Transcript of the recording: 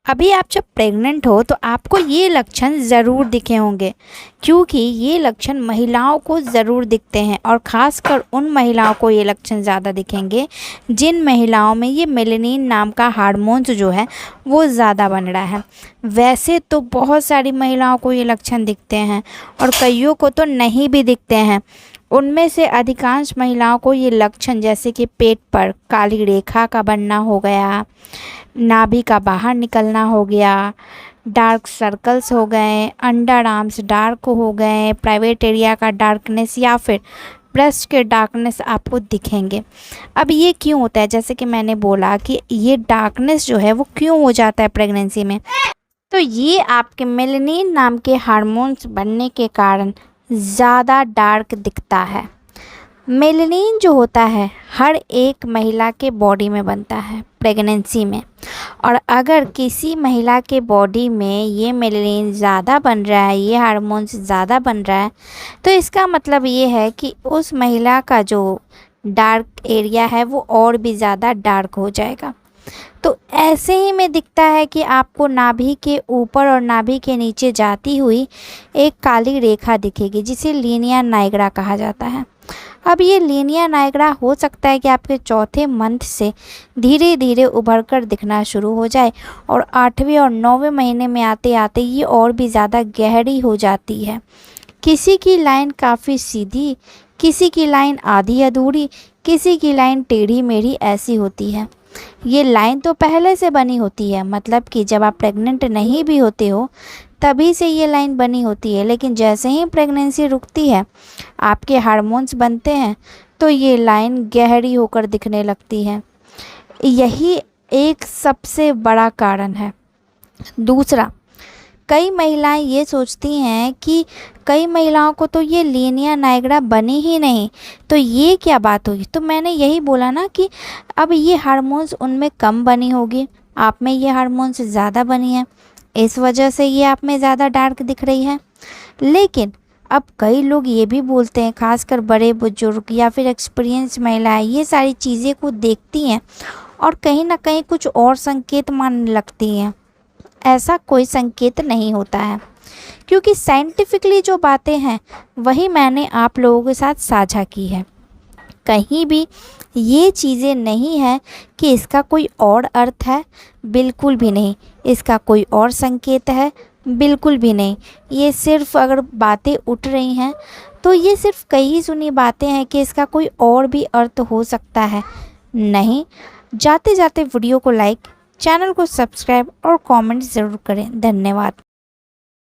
अभी आप जब प्रेग्नेंट हो तो आपको ये लक्षण ज़रूर दिखे होंगे, क्योंकि ये लक्षण महिलाओं को ज़रूर दिखते हैं और ख़ासकर उन महिलाओं को ये लक्षण ज़्यादा दिखेंगे जिन महिलाओं में ये मेलेनिन नाम का हार्मोन्स जो है वो ज़्यादा बन रहा है। वैसे तो बहुत सारी महिलाओं को ये लक्षण दिखते हैं और कईयों को तो नहीं भी दिखते हैं। उनमें से अधिकांश महिलाओं को ये लक्षण जैसे कि पेट पर काली रेखा का बनना हो गया, नाभि का बाहर निकलना हो गया, डार्क सर्कल्स हो गए, अंडर आर्म्स डार्क हो गए, प्राइवेट एरिया का डार्कनेस या फिर ब्रेस्ट के डार्कनेस आपको दिखेंगे। अब ये क्यों होता है? जैसे कि मैंने बोला कि ये डार्कनेस जो है वो क्यों हो जाता है प्रेगनेंसी में, तो ये आपके मेलेनिन नाम के हार्मोन्स बनने के कारण ज़्यादा डार्क दिखता है। मेलेनिन जो होता है हर एक महिला के बॉडी में बनता है प्रेगनेंसी में, और अगर किसी महिला के बॉडी में ये मेलेनिन ज़्यादा बन रहा है, ये हार्मोन्स ज़्यादा बन रहा है, तो इसका मतलब ये है कि उस महिला का जो डार्क एरिया है वो और भी ज़्यादा डार्क हो जाएगा। तो ऐसे ही में दिखता है कि आपको नाभि के ऊपर और नाभि के नीचे जाती हुई एक काली रेखा दिखेगी जिसे लीनिया नाइग्रा कहा जाता है। अब ये लीनिया नाइग्रा हो सकता है कि आपके चौथे मंथ से धीरे धीरे उभर कर दिखना शुरू हो जाए और 8वें और 9वें महीने में आते आते ये और भी ज़्यादा गहरी हो जाती है। किसी की लाइन काफ़ी सीधी, किसी की लाइन आधी अधूरी, किसी की लाइन टेढ़ी मेढ़ी ऐसी होती है। ये लाइन तो पहले से बनी होती है, मतलब कि जब आप प्रेग्नेंट नहीं भी होते हो तभी से ये लाइन बनी होती है, लेकिन जैसे ही प्रेगनेंसी रुकती है, आपके हार्मोन्स बनते हैं, तो ये लाइन गहरी होकर दिखने लगती है। यही एक सबसे बड़ा कारण है। दूसरा, कई महिलाएं ये सोचती हैं कि कई महिलाओं को तो ये लीनिया नाइग्रा बनी ही नहीं, तो ये क्या बात होगी। तो मैंने यही बोला ना कि अब ये हार्मोन्स उनमें कम बनी होगी, आप में ये हार्मोन्स ज़्यादा बनी है, इस वजह से ये आप में ज़्यादा डार्क दिख रही है। लेकिन अब कई लोग ये भी बोलते हैं, खासकर बड़े बुजुर्ग या फिर एक्सपीरियंस महिलाएं ये सारी चीज़ें को देखती हैं और कहीं ना कहीं कुछ और संकेत मानने लगती हैं। ऐसा कोई संकेत नहीं होता है, क्योंकि साइंटिफिकली जो बातें हैं वही मैंने आप लोगों के साथ साझा की है। कहीं भी ये चीज़ें नहीं है कि इसका कोई और अर्थ है, बिल्कुल भी नहीं। इसका कोई और संकेत है, बिल्कुल भी नहीं। ये सिर्फ अगर बातें उठ रही हैं तो ये सिर्फ कही सुनी बातें हैं कि इसका कोई और भी अर्थ हो सकता है, नहीं। जाते जाते वीडियो को लाइक, चैनल को सब्सक्राइब और कमेंट ज़रूर करें। धन्यवाद।